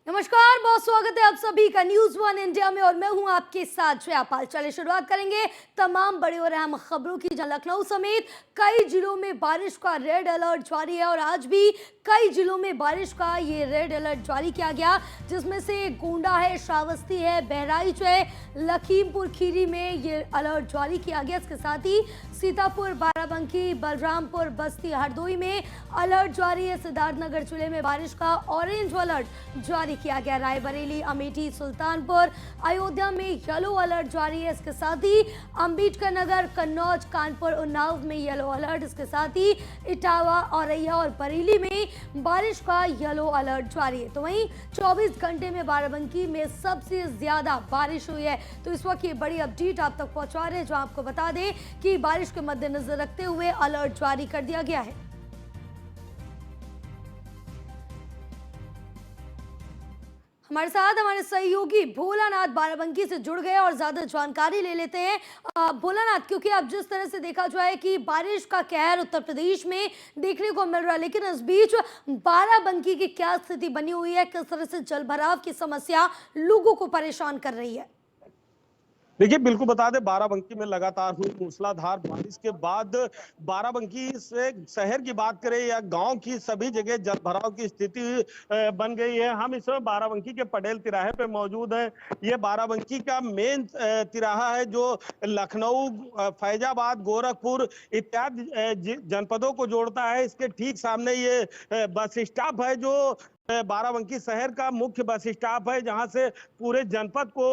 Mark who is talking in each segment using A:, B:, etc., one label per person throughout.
A: नमस्कार, बहुत स्वागत है आप सभी का न्यूज वन इंडिया में और मैं हूं आपके साथ श्रेया पाल। चलिए शुरुआत करेंगे तमाम बड़ी और अहम खबरों की, जहां लखनऊ समेत कई जिलों में बारिश का रेड अलर्ट जारी है और आज भी कई जिलों में बारिश का ये रेड अलर्ट जारी किया गया, जिसमें से गोंडा है, श्रावस्ती है, बहराइच है, लखीमपुर खीरी में ये अलर्ट जारी किया गया। इसके साथ ही सीतापुर, बाराबंकी, बलरामपुर, बस्ती, हरदोई में अलर्ट जारी है। सिद्धार्थनगर जिले में बारिश का ऑरेंज अलर्ट जारी किया गया। रायबरेली, अमेठी, सुल्तानपुर, अयोध्या में येलो अलर्ट जारी है। इसके साथ ही अंबेडकर नगर, कन्नौज, कानपुर, उन्नाव में येलो अलर्ट। इसके साथ ही इटावा, औरैया और बरेली में बारिश का येलो अलर्ट जारी है। तो वहीं 24 घंटे में बाराबंकी में सबसे ज्यादा बारिश हुई है। तो इस वक्त ये बड़ी अपडेट आप तक पहुंचा रहे हैं, जो आपको बता दें कि बारिश के मद्देनजर रखते हुए अलर्ट जारी कर दिया गया है। हमारे साथ हमारे सहयोगी भोलानाथ बाराबंकी से जुड़ गए और ज्यादा जानकारी ले लेते हैं। भोलानाथ, क्योंकि अब जिस तरह से देखा जाए कि बारिश का कहर उत्तर प्रदेश में देखने को मिल रहा है, लेकिन इस बीच बाराबंकी की क्या स्थिति बनी हुई है, किस तरह से जलभराव की समस्या लोगों को परेशान कर रही है?
B: देखिए, बिल्कुल बता दें, बाराबंकी में लगातार हुई मूसलाधार बारिश के बाद बाराबंकी से शहर की बात करें या गांव की, सभी जगह जलभराव की स्थिति बन गई है। हम इस समय बाराबंकी के पटेल तिराहे पे मौजूद हैं। ये बाराबंकी का मेन तिराहा है, जो लखनऊ, फैजाबाद, गोरखपुर इत्यादि जनपदों को जोड़ता है। इसके ठीक सामने ये बस स्टॉप है, जो बाराबंकी शहर का मुख्य बस स्टॉप है, जहां से पूरे जनपद को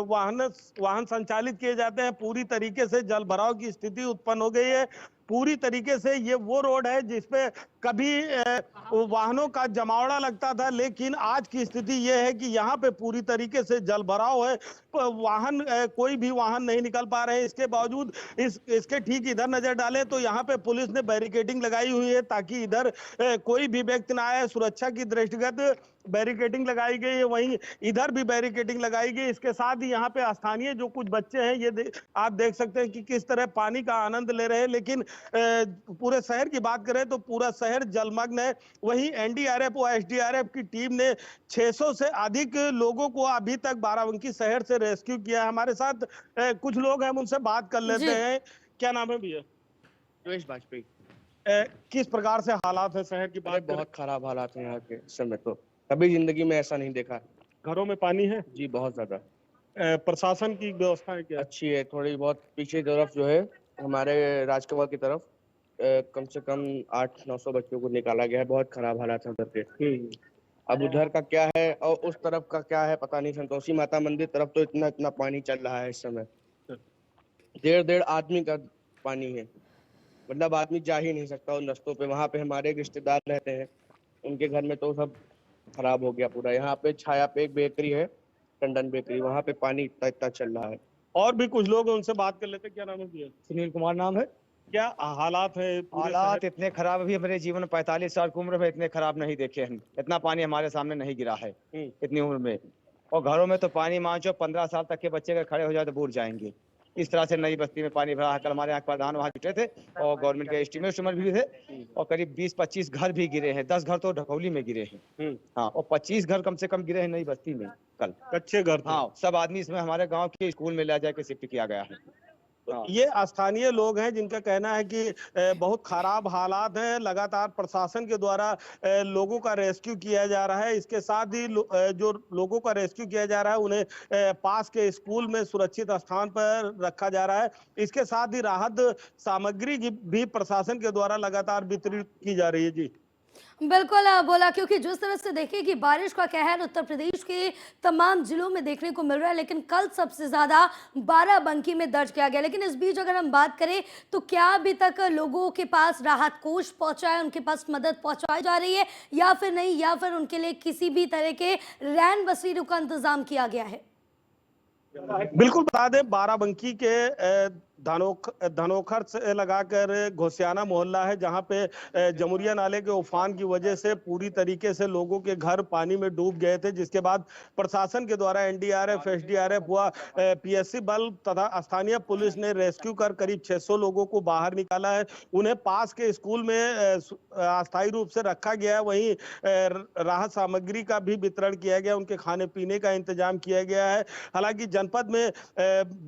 B: वाहन संचालित किए जाते हैं। पूरी तरीके से जलभराव की स्थिति उत्पन्न हो गई है। पूरी तरीके से ये वो रोड है जिसपे कभी वाहनों का जमावड़ा लगता था, लेकिन आज की स्थिति ये है कि यहाँ पे पूरी तरीके से जलभराव है। वाहन कोई भी वाहन नहीं निकल पा रहे हैं। इसके बावजूद इसके ठीक इधर नजर डालें तो यहाँ पे पुलिस ने बैरिकेडिंग लगाई हुई है, ताकि इधर कोई भी व्यक्ति ना आए। सुरक्षा की दृष्टिगत बैरिकेडिंग लगाई गई है, वहीं इधर भी बैरिकेडिंग लगाई गई। इसके साथ ही यहाँ पे स्थानीय जो कुछ बच्चे हैं, ये आप देख सकते हैं कि किस तरह पानी का आनंद ले रहे हैं। लेकिन पूरे शहर की बात करें तो पूरा शहर जलमग्न है। वहीं एनडीआरएफ और एसडीआरएफ की टीम ने 600 से अधिक लोगों को अभी तक बाराबंकी शहर से रेस्क्यू किया है। हमारे साथ कुछ लोग हैं, उनसे बात कर लेते हैं। क्या नाम है भैया?
C: सुरेश वाजपेयी।
B: किस प्रकार से हालात है शहर की बात?
C: बहुत खराब हालात हैं यहाँ के इस समय, तो कभी जिंदगी में ऐसा नहीं देखा।
B: घरों में पानी है
C: जी, बहुत ज्यादा।
B: प्रशासन की व्यवस्था है क्या?
C: अच्छी है, थोड़ी बहुत। पीछे तरफ जो है हमारे राजकमल की तरफ कम से कम 800-900 बच्चों को निकाला गया है। बहुत खराब हालात है उधर के। अब उधर का क्या है और उस तरफ का क्या है पता नहीं। संतोषी माता मंदिर तरफ तो इतना इतना पानी चल रहा है इस समय, 1.5 आदमी का पानी है। मतलब आदमी जा ही नहीं सकता उन रास्तों पे। वहां पे हमारे रिश्तेदार रहते हैं, उनके घर में तो सब खराब हो गया पूरा। यहाँ पे छाया पे एक बेकरी है, टंडन बेकरी, वहां पे पानी इतना इतना चल रहा है।
B: और भी कुछ लोग हैं, उनसे बात कर लेते हैं। क्या नाम है भैया?
D: सुनील कुमार नाम है।
B: क्या हालात है?
D: हालात इतने खराब, अभी मेरे जीवन में 45 साल की उम्र में इतने खराब नहीं देखे हम। इतना पानी हमारे सामने नहीं गिरा है इतनी उम्र में। और घरों में तो पानी मान जो 15 साल तक के बच्चे अगर खड़े हो जाए तो बूढ़ जाएंगे। इस तरह से नई बस्ती में पानी भरा है। कल हमारे यहाँ प्रधान वहाँ जुटे थे और गवर्नमेंट के एस्टीमेट भी थे, और करीब 20-25 घर भी गिरे हैं। 10 घर तो ढकौली में गिरे हैं। हाँ, और 25 घर कम से कम गिरे हैं नई बस्ती में कल।
B: कच्चे घर थे।
D: हाँ, सब आदमी इसमें हमारे गाँव के स्कूल में ले जाके शिफ्ट किया गया है।
B: ये स्थानीय लोग हैं जिनका कहना है कि बहुत खराब हालात हैं। लगातार प्रशासन के द्वारा लोगों का रेस्क्यू किया जा रहा है। इसके साथ ही जो लोगों का रेस्क्यू किया जा रहा है, उन्हें पास के स्कूल में सुरक्षित स्थान पर रखा जा रहा है। इसके साथ ही राहत सामग्री की भी प्रशासन के द्वारा लगातार वितरित की जा रही है। जी
A: बिल्कुल बोला, क्योंकि जिस तरह से देखें कि बारिश का कहर उत्तर प्रदेश के तमाम जिलों में देखने को मिल रहा है, लेकिन कल सबसे ज्यादा बाराबंकी में दर्ज किया गया। लेकिन इस बीच अगर हम बात करें तो क्या अभी तक लोगों के पास राहत कोष पहुंचा है, उनके पास मदद पहुंचाई जा रही है या फिर नहीं, या फिर उनके लिए किसी भी तरह के रैन बसेरों का इंतजाम किया गया है?
B: बिल्कुल बता दें, बाराबंकी के धनोखर से लगाकर घोसियाना मोहल्ला है, जहां पे जमुरिया नाले के उफान की वजह से पूरी तरीके से लोगों के घर पानी में डूब गए थे, जिसके बाद प्रशासन के द्वारा एनडीआरएफ, एसडीआरएफ हुआ, पीएससी बल तथा स्थानीय पुलिस ने रेस्क्यू कर करीब 600 लोगों को बाहर निकाला है। उन्हें पास के स्कूल में अस्थायी रूप से रखा गया है। वहीं राहत सामग्री का भी वितरण किया गया, उनके खाने पीने का इंतजाम किया गया है। हालांकि जनपद में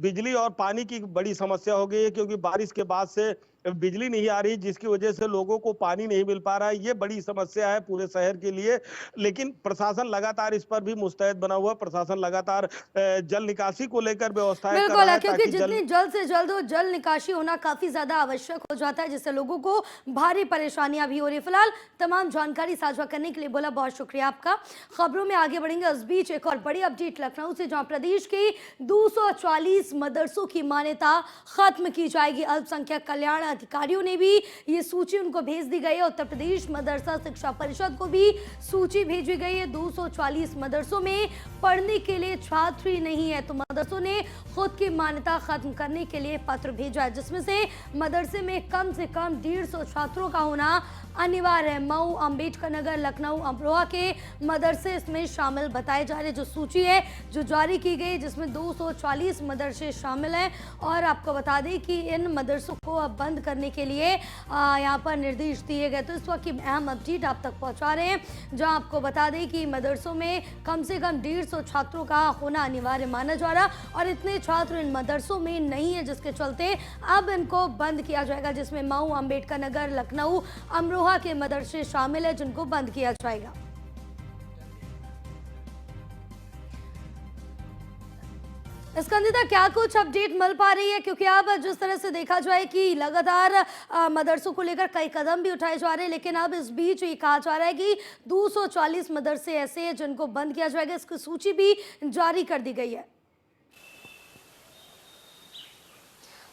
B: बिजली और पानी की बड़ी समस्या हो गई है, क्योंकि बारिश के बाद से बिजली नहीं आ रही, जिसकी वजह से लोगों को पानी नहीं मिल पा रहा है। ये बड़ी समस्या है पूरे शहर के लिए, लेकिन प्रशासन लगातार इस पर भी मुस्तैद बना हुआ है। प्रशासन लगातार जल निकासी को लेकर व्यवस्थाएं कर
A: बिल्कुल
B: रहा है,
A: क्योंकि
B: ताकि
A: जितनी जल्द से जल्द हो जल निकासी होना काफी ज्यादा आवश्यक हो जाता है, जिससे लोगों को भारी परेशानियां भी हो रही। फिलहाल तमाम जानकारी साझा करने के लिए बोला बहुत शुक्रिया आपका। खबरों में आगे बढ़ेंगे, उस बीच एक और बड़ी अपडेट लखनऊ से, जहां प्रदेश के 240 मदरसों की मान्यता खत्म की जाएगी। अल्पसंख्यक कल्याण अधिकारियों ने भी ये सूची उनको भेज दी गई है। उत्तर प्रदेश मदरसा शिक्षा परिषद को भी सूची भेजी गई है। 240 मदरसों में पढ़ने के लिए छात्र ही नहीं है, तो मदरसों ने खुद की मान्यता खत्म करने के लिए पत्र भेजा है, जिसमें से मदरसे में कम से कम 150 छात्रों का होना अनिवार्य है। मऊ, अंबेडकर नगर, लखनऊ, अमरोहा के मदरसे इसमें शामिल बताए जा रहे। जो सूची है जो जारी की गई, जिसमें 240 मदरसे शामिल हैं। और आपको बता दें कि इन मदरसों को अब बंद करने के लिए यहाँ पर निर्देश दिए गए। तो इस वक्त की अहम अपडेट आप तक पहुँचा रहे हैं, जहाँ आपको बता दें कि मदरसों में कम से कम 150 छात्रों का होना अनिवार्य माना जा रहा, और इतने छात्र इन मदरसों में नहीं है, जिसके चलते अब इनको बंद किया जाएगा। जिसमें मऊ, अंबेडकर नगर, लखनऊ, अमरोहा के मदरसे शामिल है, जिनको बंद किया जाएगा। स्कंदिता, क्या कुछ अपडेट मिल पा रही है? क्योंकि अब जिस तरह से देखा जाए कि लगातार मदरसों को लेकर कई कदम भी उठाए जा रहे हैं, लेकिन अब इस बीच ये कहा जा रहा है कि 240 मदरसे ऐसे हैं जिनको बंद किया जाएगा। इसकी सूची भी जारी कर दी गई है।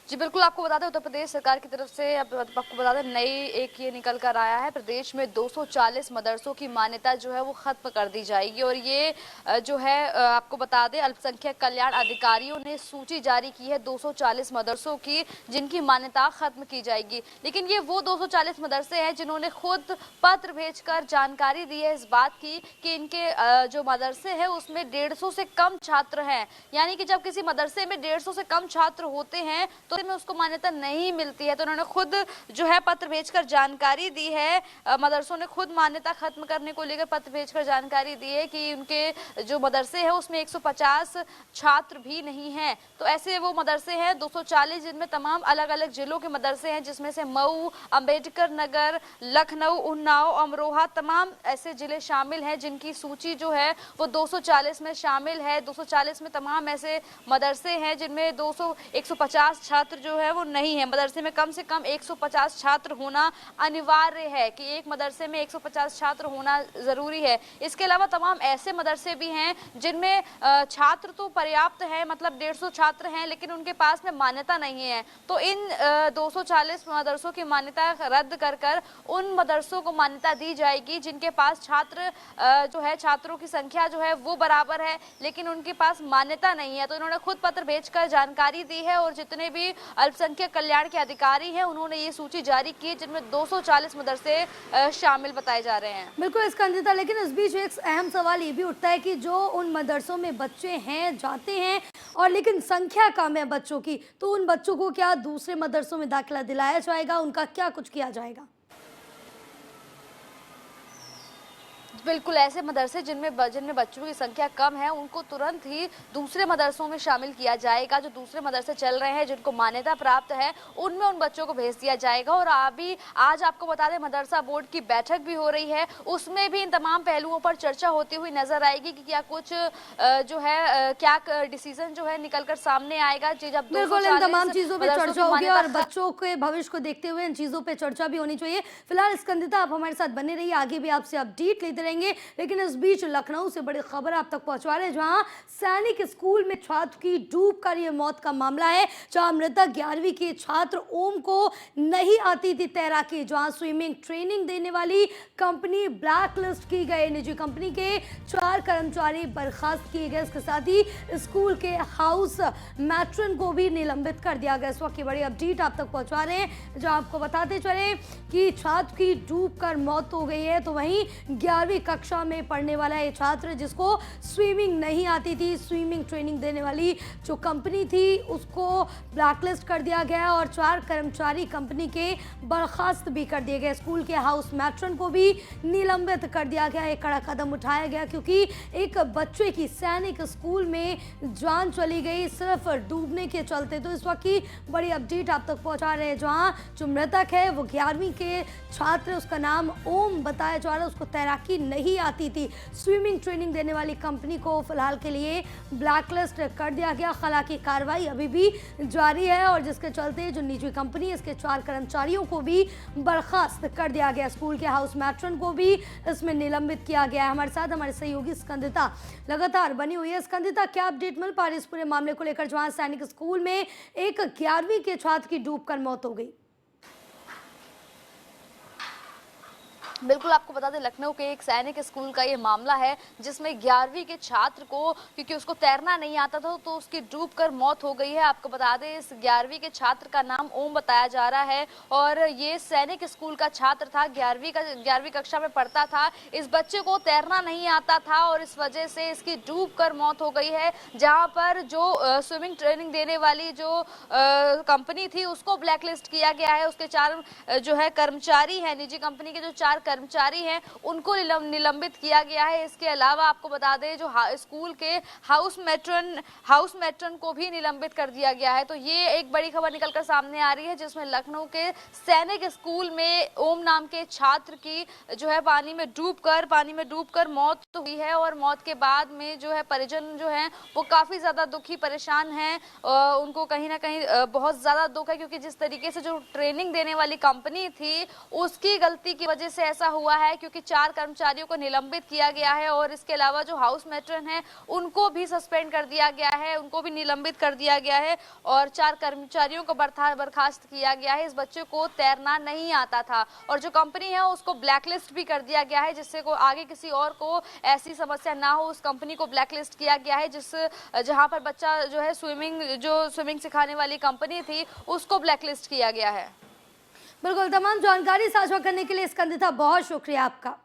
E: जी बिल्कुल, आपको बता दें उत्तर प्रदेश सरकार की तरफ से आपको बता दें नई एक ये निकल कर आया है। प्रदेश में 240 मदरसों की मान्यता जो है वो खत्म कर दी जाएगी। और ये जो है आपको बता दें अल्पसंख्यक कल्याण अधिकारियों ने सूची जारी की है 240 मदरसों की, जिनकी मान्यता खत्म की जाएगी। लेकिन ये वो 240 मदरसे हैं जिन्होंने खुद पत्र भेजकर जानकारी दी है इस बात की कि इनके जो मदरसे हैं उसमें 150 से कम छात्र हैं। यानी कि जब किसी मदरसे में 150 से कम छात्र होते हैं तो में उसको मान्यता नहीं मिलती है। तो उन्होंने खुद जो है पत्र भेजकर जानकारी दी है। मदरसों ने खुद मान्यता खत्म करने को लेकर पत्र भेजकर जानकारी दी है कि उनके जो मदरसे हैं उसमें 150 छात्र भी नहीं हैं। तो ऐसे वो मदरसे हैं 240, जिनमें तमाम अलग अलग जिलों के मदरसे हैं, जिसमें से मऊ, अंबेडकर नगर, लखनऊ, उन्नाव, अमरोहा, तमाम ऐसे जिले शामिल हैं जिनकी सूची जो है वो 240 में शामिल है। 240 में तमाम ऐसे मदरसे हैं जिनमें 150 छात्र जो है वो नहीं है। मदरसे में कम से कम 150 छात्र होना अनिवार्य है कि एक मदरसे में 150 छात्र होना जरूरी है। इसके अलावा तमाम ऐसे मदरसे भी हैं जिनमें छात्र तो पर्याप्त है, मतलब 150 छात्र हैं, लेकिन उनके पास में मान्यता नहीं है। तो इन 240 मदरसों की मान्यता रद्द कर उन मदरसों को मान्यता दी जाएगी जिनके पास छात्र जो है छात्रों की संख्या जो है वो बराबर है, लेकिन उनके पास मान्यता नहीं है। तो इन्होंने खुद पत्र भेजकर जानकारी दी है। और जितने भी अल्पसंख्यक कल्याण के अधिकारी हैं उन्होंने ये सूची जारी की है, जिनमें 240 मदरसे शामिल बताए जा रहे हैं।
A: बिल्कुल स्कंदिता, लेकिन इस बीच एक अहम सवाल ये भी उठता है कि जो उन मदरसों में बच्चे हैं जाते हैं और लेकिन संख्या कम है बच्चों की, तो उन बच्चों को क्या दूसरे मदरसों में दाखिला दिलाया जाएगा? उनका क्या कुछ किया जाएगा?
E: बिल्कुल, ऐसे मदरसे जिनमें बच्चों की संख्या कम है उनको तुरंत ही दूसरे मदरसों में शामिल किया जाएगा। जो दूसरे मदरसे चल रहे हैं जिनको मान्यता प्राप्त है उनमें उन बच्चों को भेज दिया जाएगा। और अभी आज आपको बता दें मदरसा बोर्ड की बैठक भी हो रही है, उसमें भी इन तमाम पहलुओं पर चर्चा होती हुई नजर आएगी कि क्या कुछ जो है क्या डिसीजन जो है निकलकर सामने आएगा। जब
A: बिल्कुल इन तमाम चीजों पे चर्चा होगी और बच्चों के भविष्य को देखते हुए इन चीजों पे चर्चा भी होनी चाहिए। फिलहाल स्कंदिता, आप हमारे साथ बने रहिए, आगे भी आपसे अपडेट लेते रहेंगे। जाएंगे, लेकिन इस बीच लखनऊ से बड़ी खबर आप तक पहुंचा रहे हैं, जहां सैनिक स्कूल में छात्र की डूबकर ये मौत का मामला है। जहां मृतक 11वीं के छात्र ओम को नहीं आती थी तैराकी, जहां स्विमिंग ट्रेनिंग देने वाली कंपनी ब्लैक लिस्ट की गई, निजी कंपनी के 4 कर्मचारी बर्खास्त किए गए। इसके साथ ही स्कूल के हाउस मैट्रन को भी निलंबित कर दिया गया। इस वक्त की बड़ी अपडेट आप तक पहुंचा रहे हैं, जहां आपको बताते चले कि छात्र की डूबकर मौत हो गई है, तो वहीं 11वीं कक्षा में पढ़ने वाला ये छात्र जिसको स्विमिंग नहीं आती थी, स्विमिंग ट्रेनिंग देने वाली जो कंपनी थी उसको ब्लैकलिस्ट कर दिया गया और 4 कर्मचारी कंपनी के बर्खास्त भी कर दिए गए। स्कूल के हाउस मैट्रन को भी निलंबित कर दिया गया। एक कड़ा कदम उठाया गया क्योंकि एक बच्चे की सैनिक स्कूल में जान चली गई सिर्फ डूबने के चलते। तो इस वक्त की बड़ी अपडेट आप तक पहुंचा रहे हैं, जहां जो मृतक है वो 11वीं के छात्र, उसका नाम ओम बताया जा रहा है, उसको तैराकी नहीं आती थी। स्विमिंग ट्रेनिंग देने वाली कंपनी को फिलहाल के लिए ब्लैकलिस्ट कर दिया गया। हालांकि कार्रवाई अभी भी जारी है और जिसके चलते जो निजी कंपनी इसके 4 कर्मचारियों को भी बर्खास्त कर दिया गया। स्कूल के हाउस मैट्रन को भी इसमें निलंबित किया गया है। हमारे साथ हमारे सहयोगी स्कंदिता लगातार बनी हुई है। स्कंदिता, क्या अपडेट मिल पा रही है इस पूरे मामले को लेकर, जहां सैनिक स्कूल में एक 11वीं के छात्र की डूबकर मौत हो गई?
E: बिल्कुल, आपको बता दें लखनऊ के एक सैनिक स्कूल का ये मामला है, जिसमें 11वीं के छात्र को क्योंकि उसको तैरना नहीं आता था तो उसकी डूबकर मौत हो गई है। आपको बता दें इस 11वीं के छात्र का नाम ओम बताया जा रहा है और ये सैनिक स्कूल का छात्र था, 11वीं कक्षा में पढ़ता था। इस बच्चे को तैरना नहीं आता था और इस वजह से इसकी डूबकर मौत हो गई है। जहां पर जो स्विमिंग ट्रेनिंग देने वाली जो कंपनी थी उसको ब्लैकलिस्ट किया गया है। उसके 4 जो है कर्मचारी हैं, निजी कंपनी के जो 4 कर्मचारी हैं उनको निलंबित किया गया है। इसके अलावा आपको बता दें जो स्कूल के हाउस मैट्रन को भी निलंबित कर दिया गया है। तो ये एक बड़ी खबर निकलकर सामने आ रही है, जिसमें लखनऊ के सैनिक स्कूल में ओम नाम के छात्र की जो है पानी में डूबकर मौत हुई है और मौत के बाद में जो है परिजन जो है वो काफी ज्यादा दुखी परेशान हैं। उनको कहीं ना कहीं बहुत ज्यादा दुख है, क्योंकि जिस तरीके से जो ट्रेनिंग देने वाली कंपनी थी उसकी गलती की वजह से ऐसा हुआ है, क्योंकि 4 कर्मचारियों को निलंबित किया गया है और इसके अलावा जो हाउस मैट्रन है उनको भी सस्पेंड कर दिया गया है, उनको भी निलंबित कर दिया गया है और 4 कर्मचारियों को बर्खास्त किया गया है। इस बच्चे को तैरना नहीं आता था और जो कंपनी है उसको ब्लैकलिस्ट भी कर दिया गया है, जिससे को आगे किसी और को ऐसी समस्या ना हो। उस कंपनी को ब्लैकलिस्ट किया गया है जहां पर बच्चा जो है स्विमिंग सिखाने वाली कंपनी थी उसको ब्लैकलिस्ट किया गया है।
A: बिल्कुल, तमाम जानकारी साझा करने के लिए स्कंदिता बहुत शुक्रिया आपका।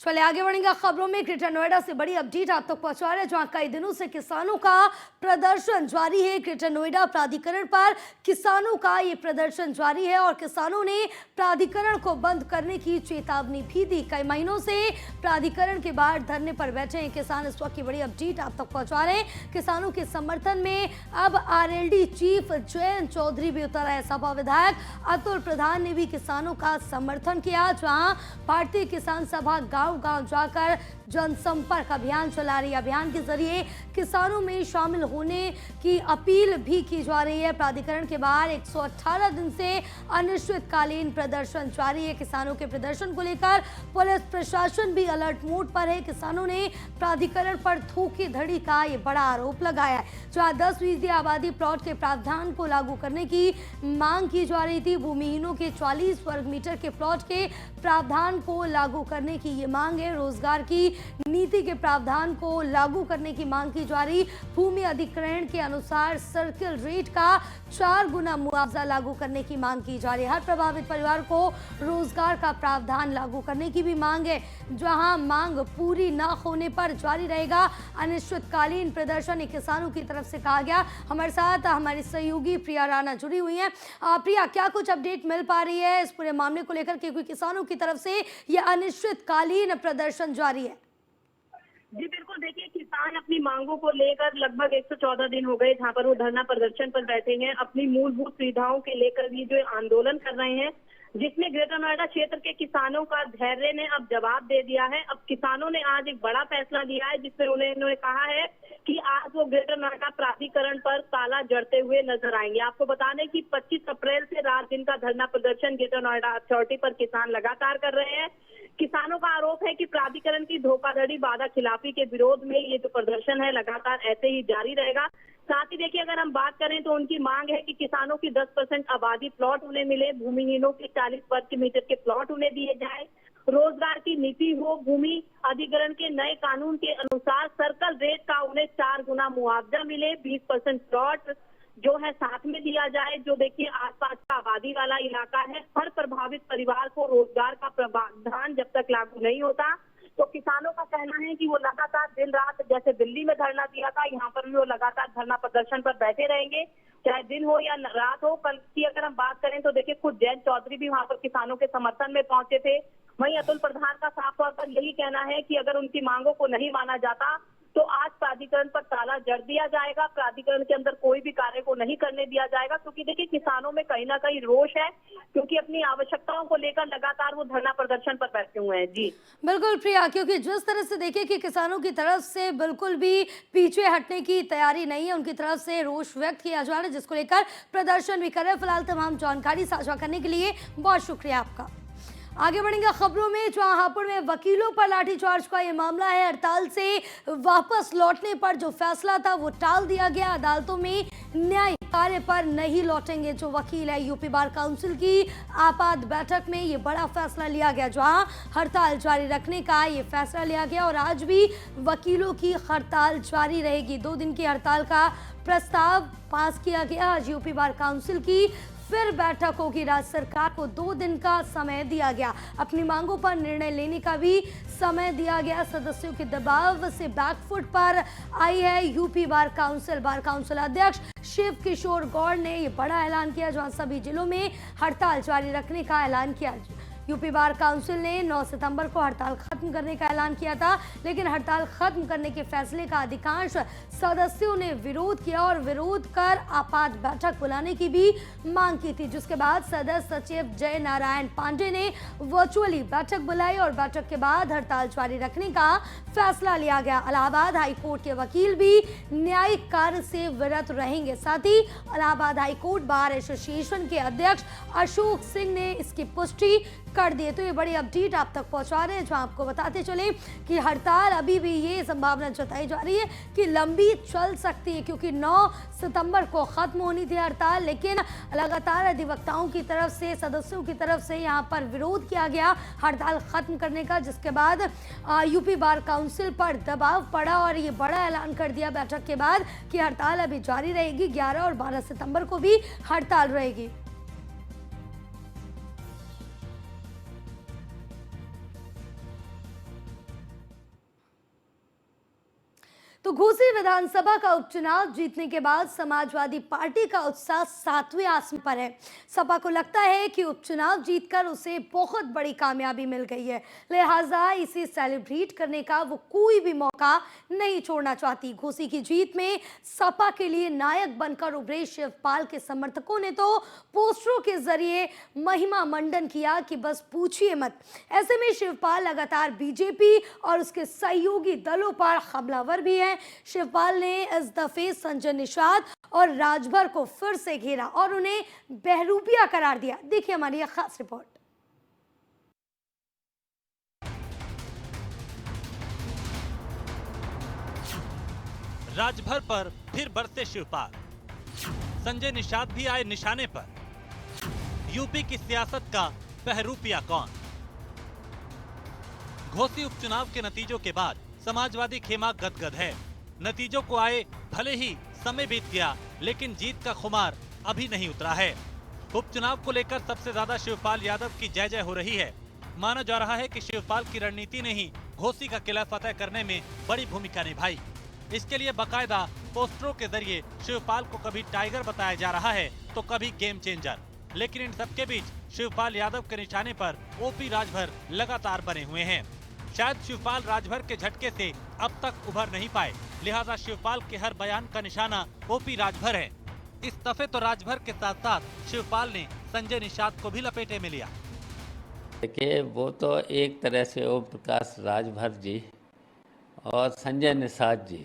A: चलिए आगे बढ़ेंगे खबरों में। ग्रेटर नोएडा से बड़ी अपडेट आप तक पहुंचा रहे हैं, जहां कई दिनों से किसानों का प्रदर्शन जारी है। ग्रेटर नोएडा प्राधिकरण पर किसानों का ये प्रदर्शन जारी है और किसानों ने प्राधिकरण को बंद करने की चेतावनी भी दी। कई महीनों से प्राधिकरण के बाहर धरने पर बैठे हैं किसान। इस वक्त की बड़ी अपडेट आप तक पहुंचा रहे हैं। किसानों के समर्थन में अब आरएलडी चीफ जयंत चौधरी भी उतर है। सपा विधायक अतुल प्रधान ने भी किसानों का समर्थन किया, जहां भारतीय किसान सभा गांव जाकर जनसंपर्क अभियान चला रही है। अभियान के जरिए किसानों में शामिल होने की अपील भी की जा रही है। प्राधिकरण के बाहर 118 दिन से अनिश्चितकालीन प्रदर्शन जारी है। किसानों के प्रदर्शन को लेकर पुलिस प्रशासन भी अलर्ट मोड पर है। किसानों ने प्राधिकरण पर धोखाधड़ी का ये बड़ा आरोप लगाया है, जहां 10% आबादी प्लॉट के प्रावधान को लागू करने की मांग की जा रही थी। भूमिहीनों के 40 वर्ग मीटर के प्लॉट के प्रावधान को लागू करने की ये मांग है। रोजगार की नीति के प्रावधान को लागू करने की मांग की जा रही। भूमि अधिग्रहण के अनुसार सर्किल रेट का 4 गुना मुआवजा लागू करने की मांग की जा रही है। हर प्रभावित परिवार को रोजगार का प्रावधान लागू करने की भी मांग है। जहां मांग पूरी न होने पर जारी रहेगा अनिश्चितकालीन प्रदर्शन, किसानों की तरफ से कहा गया। हमारे साथ हमारी सहयोगी प्रिया राणा जुड़ी हुई हैं। प्रिया, क्या कुछ अपडेट मिल पा रही है इस पूरे मामले को लेकर, क्योंकि किसानों की तरफ से यह अनिश्चितकालीन प्रदर्शन जारी है?
F: जी बिल्कुल, देखिए किसान अपनी मांगों को लेकर लगभग 114 दिन हो गए जहां पर वो धरना प्रदर्शन पर बैठे हैं। अपनी मूलभूत सुविधाओं के लेकर भी जो आंदोलन कर रहे हैं, जिसमें ग्रेटर नोएडा क्षेत्र के किसानों का धैर्य ने अब जवाब दे दिया है। अब किसानों ने आज एक बड़ा फैसला लिया है, जिसमें उन्होंने कहा है कि आज वो ग्रेटर नोएडा प्राधिकरण पर ताला जड़ते हुए नजर आएंगे। आपको बता दें कि 25 अप्रैल से रात दिन का धरना प्रदर्शन ग्रेटर नोएडा अथॉरिटी पर किसान लगातार कर रहे हैं। किसानों का आरोप है कि प्राधिकरण की धोखाधड़ी वादा खिलाफी के विरोध में ये जो प्रदर्शन है लगातार ऐसे ही जारी रहेगा। साथ ही देखिए, अगर हम बात करें तो उनकी मांग है कि किसानों की 10% आबादी प्लॉट उन्हें मिले, भूमिहीनों के 40 वर्ग मीटर के प्लॉट उन्हें दिए जाए, रोजगार की नीति हो, भूमि अधिग्रहण के नए कानून के अनुसार सर्कल रेट का उन्हें 4 गुना मुआवजा मिले, 20% प्लॉट जो है साथ में दिया जाए। जो देखिए आसपास का आबादी वाला इलाका है, हर प्रभावित परिवार को रोजगार का प्रावधान जब तक लागू नहीं होता, तो किसानों का कहना है कि वो लगातार दिन रात, जैसे दिल्ली में धरना दिया था, यहाँ पर भी वो लगातार धरना प्रदर्शन पर बैठे रहेंगे, चाहे दिन हो या रात हो। कल की अगर हम बात करें तो देखिए खुद जयंत चौधरी भी वहाँ पर किसानों के समर्थन में पहुंचे थे। वहीं अतुल प्रधान का साफ तौर पर यही कहना है कि अगर उनकी मांगों को नहीं माना जाता तो आज प्राधिकरण पर ताला जड़ दिया जाएगा, प्राधिकरण के अंदर कोई भी कार्य को नहीं करने दिया जाएगा। क्योंकि देखिए किसानों में कहीं ना कहीं रोष है, क्योंकि अपनी आवश्यकताओं को लेकर लगातार वो धरना प्रदर्शन पर बैठे हुए हैं। जी
A: बिल्कुल प्रिया, क्योंकि जिस तरह से देखिए कि किसानों की तरफ से बिल्कुल भी पीछे हटने की तैयारी नहीं है, उनकी तरफ से रोष व्यक्त किया जा रहा है, जिसको लेकर प्रदर्शन भी कर रहे हैं। फिलहाल तमाम जानकारी साझा करने के लिए बहुत शुक्रिया आपका। आगे बढ़ेंगे खबरों में। जहां हापुड़ में वकीलों पर लाठीचार्ज का ये मामला है। हड़ताल से वापस लौटने पर जो फैसला था वो टाल दिया गया। अदालतों में न्यायिक कार्य पर नहीं लौटेंगे जो वकील है। यूपी बार काउंसिल की आपात बैठक में ये बड़ा फैसला लिया गया, जहां हड़ताल जारी रखने का ये फैसला लिया गया और आज भी वकीलों की हड़ताल जारी रहेगी। 2 दिन की हड़ताल का प्रस्ताव पास किया गया। आज यूपी बार काउंसिल की फिर बैठक होगी। राज्य सरकार को 2 दिन का समय दिया गया। अपनी मांगों पर निर्णय लेने का भी समय दिया गया। सदस्यों के दबाव से बैकफुट पर आई है UP bar council. Bar council अध्यक्ष शिव किशोर गौड़ ने ये बड़ा ऐलान किया, जहां सभी जिलों में हड़ताल जारी रखने का ऐलान किया। यूपी बार काउंसिल ने 9 सितंबर को हड़ताल खत्म करने का ऐलान किया था, लेकिन हड़ताल खत्म करने के फैसले का अधिकांश सदस्यों ने विरोध किया और विरोध कर आपात बैठक बुलाने की भी मांग की थी, जिसके बाद सदस्य सचिव जय नारायण पांडे ने वर्चुअली बैठक बुलाई और बैठक के बाद हड़ताल जारी रखने का फैसला लिया गया। इलाहाबाद हाईकोर्ट के वकील भी न्यायिक कार्य से विरत रहेंगे। साथ ही इलाहाबाद हाईकोर्ट बार एसोसिएशन के अध्यक्ष अशोक सिंह ने इसकी पुष्टि कर दिए। तो ये बड़ी अपडेट आप तक पहुंचा रहे हैं, जहां आपको बताते चले कि हड़ताल अभी भी ये संभावना जताई जा रही है कि लंबी चल सकती है, क्योंकि 9 सितंबर को खत्म होनी थी हड़ताल, लेकिन लगातार अधिवक्ताओं की तरफ से, सदस्यों की तरफ से यहां पर विरोध किया गया हड़ताल खत्म करने का, जिसके बाद यूपी बार काउंसिल पर दबाव पड़ा और ये बड़ा ऐलान कर दिया बैठक के बाद कि हड़ताल अभी जारी रहेगी। 11 और 12 सितंबर को भी हड़ताल रहेगी। तो घोसी विधानसभा का उपचुनाव जीतने के बाद समाजवादी पार्टी का उत्साह 7वें आसमान पर है। सपा को लगता है कि उपचुनाव जीतकर उसे बहुत बड़ी कामयाबी मिल गई है, लिहाजा इसे सेलिब्रेट करने का वो कोई भी मौका नहीं छोड़ना चाहती। घोसी की जीत में सपा के लिए नायक बनकर उभरे शिवपाल के समर्थकों ने तो पोस्टरों के जरिए महिमा मंडन किया कि बस पूछिए मत। ऐसे में शिवपाल लगातार बीजेपी और उसके सहयोगी दलों पर हमलावर भी है। शिवपाल ने इस दफे संजय निषाद और राजभर को फिर से घेरा और उन्हें बहरूपिया करार दिया। देखिए हमारी यह खास रिपोर्ट।
G: राजभर पर फिर बरसे शिवपाल, संजय निषाद भी आए निशाने पर। यूपी की सियासत का बहरूपिया कौन? घोसी उपचुनाव के नतीजों के बाद समाजवादी खेमा गदगद है। नतीजों को आए भले ही समय बीत गया, लेकिन जीत का खुमार अभी नहीं उतरा है। उपचुनाव को लेकर सबसे ज्यादा शिवपाल यादव की जय जय हो रही है। माना जा रहा है कि शिवपाल की रणनीति ने ही घोसी का किला फतेह करने में बड़ी भूमिका निभाई। इसके लिए बाकायदा पोस्टरों के जरिए शिवपाल को कभी टाइगर बताया जा रहा है तो कभी गेम चेंजर। लेकिन इन सबके बीच शिवपाल यादव के निशाने पर ओपी राजभर लगातार बने हुए हैं। शायद शिवपाल राजभर के झटके से अब तक उभर नहीं पाए, लिहाजा शिवपाल के हर बयान का निशाना ओपी राजभर है। इस दफे तो राजभर के साथ साथ शिवपाल ने संजय निषाद को भी लपेटे में लिया।
H: देखिए, वो तो एक तरह से ओम प्रकाश राजभर जी और संजय निषाद जी,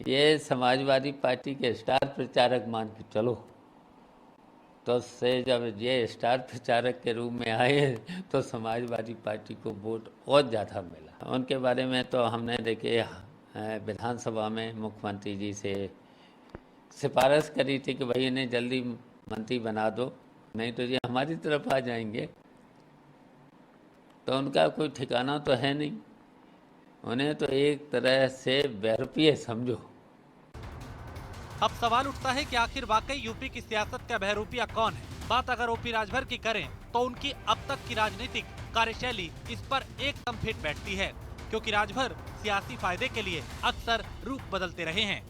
H: ये समाजवादी पार्टी के स्टार प्रचारक मान के चलो। तो से जब ये स्टार प्रचारक के रूप में आए तो समाजवादी पार्टी को वोट और ज़्यादा मिला। उनके बारे में तो हमने देखे विधानसभा में मुख्यमंत्री जी से सिफारिश करी थी कि भाई इन्हें जल्दी मंत्री बना दो, नहीं तो ये हमारी तरफ आ जाएंगे। तो उनका कोई ठिकाना तो है नहीं, उन्हें तो एक तरह से बहरूपिये समझो।
G: अब सवाल उठता है कि आखिर वाकई यूपी की सियासत का बहरूपिया कौन है। बात अगर ओपी राजभर की करें तो उनकी अब तक की राजनीतिक कार्यशैली इस पर एकदम फिट बैठती है, क्योंकि राजभर सियासी फायदे के लिए अक्सर रूप बदलते रहे हैं।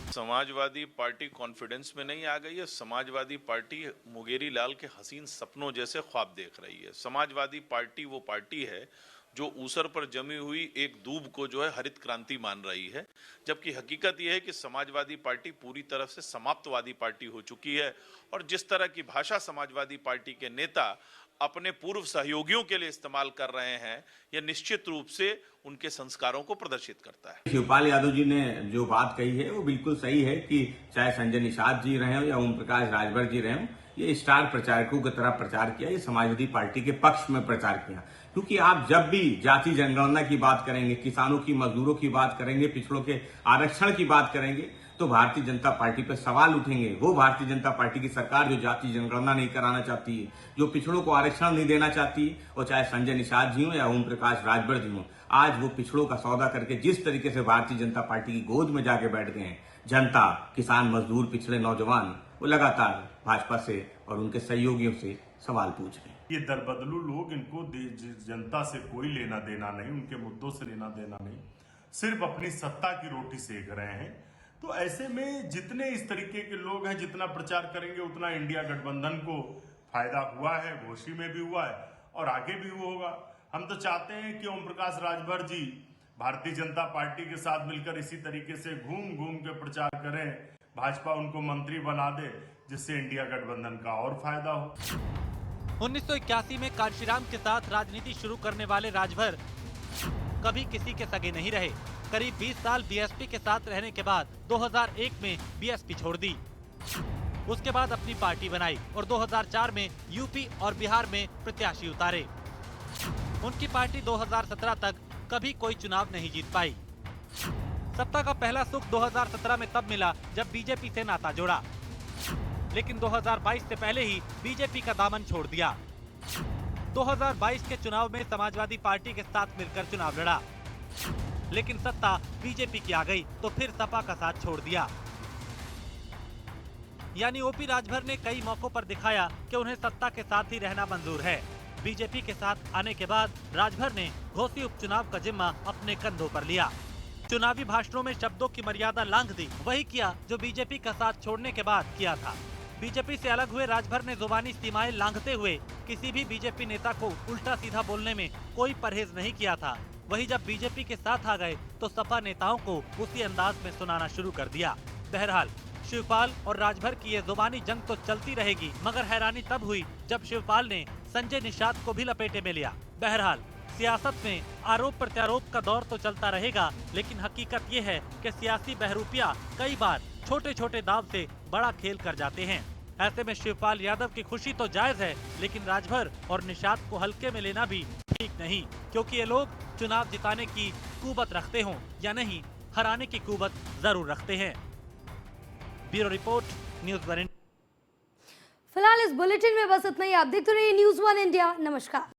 I: समाजवादी पार्टी कॉन्फिडेंस में नहीं आ गई है। समाजवादी पार्टी मुंगेरी लाल के हसीन सपनों जैसे ख्वाब देख रही है। समाजवादी पार्टी वो पार्टी है जो ऊसर पर जमी हुई एक दूब को जो है हरित क्रांति मान रही है, जबकि हकीकत यह है कि समाजवादी पार्टी पूरी तरह से समाप्तवादी पार्टी हो चुकी है। और जिस तरह की भाषा समाजवादी पार्टी के नेता अपने पूर्व सहयोगियों के लिए इस्तेमाल कर रहे हैं, यह निश्चित रूप से उनके संस्कारों को प्रदर्शित करता है।
J: शिवपाल यादव जी ने जो बात कही है वो बिल्कुल सही है कि चाहे संजय निषाद जी रहे हो या ओम प्रकाश राजभर जी रहे हो, ये स्टार प्रचारकों की तरह प्रचार किया, ये समाजवादी पार्टी के पक्ष में प्रचार किया। क्योंकि आप जब भी जाति जनगणना की बात करेंगे, किसानों की, मजदूरों की बात करेंगे, पिछड़ों के आरक्षण की बात करेंगे, तो भारतीय जनता पार्टी पर सवाल उठेंगे। वो भारतीय जनता पार्टी की सरकार जो जाति जनगणना नहीं कराना चाहती है, जो पिछड़ों को आरक्षण नहीं देना चाहती है, और चाहे संजय निषाद जी हो या ओम प्रकाश राजभर जी हो, आज वो पिछड़ों का सौदा करके जिस तरीके से भारतीय जनता पार्टी की गोद में जाके बैठ गए हैं, जनता, किसान, मजदूर, पिछड़े नौजवान, वो लगातार भाजपा से और उनके सहयोगियों से सवाल पूछ रहे हैं।
K: ये दरबदलू लोग, इनको जनता से कोई लेना देना नहीं, उनके मुद्दों से लेना देना नहीं, सिर्फ अपनी सत्ता की रोटी सेक रहे हैं। तो ऐसे में जितने इस तरीके के लोग हैं, जितना प्रचार करेंगे उतना इंडिया गठबंधन को फायदा हुआ है, घोषी में भी हुआ है और आगे भी होगा। हम तो चाहते हैं कि ओम प्रकाश राजभर जी भारतीय जनता पार्टी के साथ मिलकर इसी तरीके से घूम घूम के प्रचार करें, भाजपा उनको मंत्री बना दे, जिससे इंडिया गठबंधन का और फायदा हो।
G: 1981 में कांशीराम के साथ राजनीति शुरू करने वाले राजभर कभी किसी के सगे नहीं रहे। करीब 20 साल बीएसपी के साथ रहने के बाद 2001 में बीएसपी छोड़ दी। उसके बाद अपनी पार्टी बनाई और 2004 में यूपी और बिहार में प्रत्याशी उतारे। उनकी पार्टी 2017 तक कभी कोई चुनाव नहीं जीत पाई। सत्ता का पहला सुख 2017 में तब मिला जब बीजेपी से नाता जोड़ा, लेकिन 2022 से पहले ही बीजेपी का दामन छोड़ दिया। 2022 के चुनाव में समाजवादी पार्टी के साथ मिलकर चुनाव लड़ा, लेकिन सत्ता बीजेपी की आ गई तो फिर सपा का साथ छोड़ दिया। यानी ओपी राजभर ने कई मौकों पर दिखाया कि उन्हें सत्ता के साथ ही रहना मंजूर है। बीजेपी के साथ आने के बाद राजभर ने घोसी उपचुनाव का जिम्मा अपने कंधों पर लिया। चुनावी भाषणों में शब्दों की मर्यादा लांघ दी, वही किया जो बीजेपी का साथ छोड़ने के बाद किया था। बीजेपी से अलग हुए राजभर ने जुबानी सीमाएं लांघते हुए किसी भी बीजेपी नेता को उल्टा सीधा बोलने में कोई परहेज नहीं किया था। वही जब बीजेपी के साथ आ गए तो सपा नेताओं को उसी अंदाज में सुनाना शुरू कर दिया। बहरहाल शिवपाल और राजभर की ये जुबानी जंग तो चलती रहेगी, मगर हैरानी तब हुई जब शिवपाल ने संजय निषाद को भी लपेटे में लिया। बहरहाल सियासत में आरोप प्रत्यारोप का दौर तो चलता रहेगा, लेकिन हकीकत ये है कि सियासी बहरूपिया कई बार छोटे छोटे दाव से बड़ा खेल कर जाते हैं। ऐसे में शिवपाल यादव की खुशी तो जायज है, लेकिन राजभर और निषाद को हल्के में लेना भी ठीक नहीं, क्योंकि ये लोग चुनाव जिताने की कुवत रखते हों या नहीं, हराने की कुवत जरूर रखते हैं। Bureau report, news 1।
A: फिलहाल इस बुलेटिन में बस इतना ही। आप देखते रहिए न्यूज़ 1 इंडिया। नमस्कार।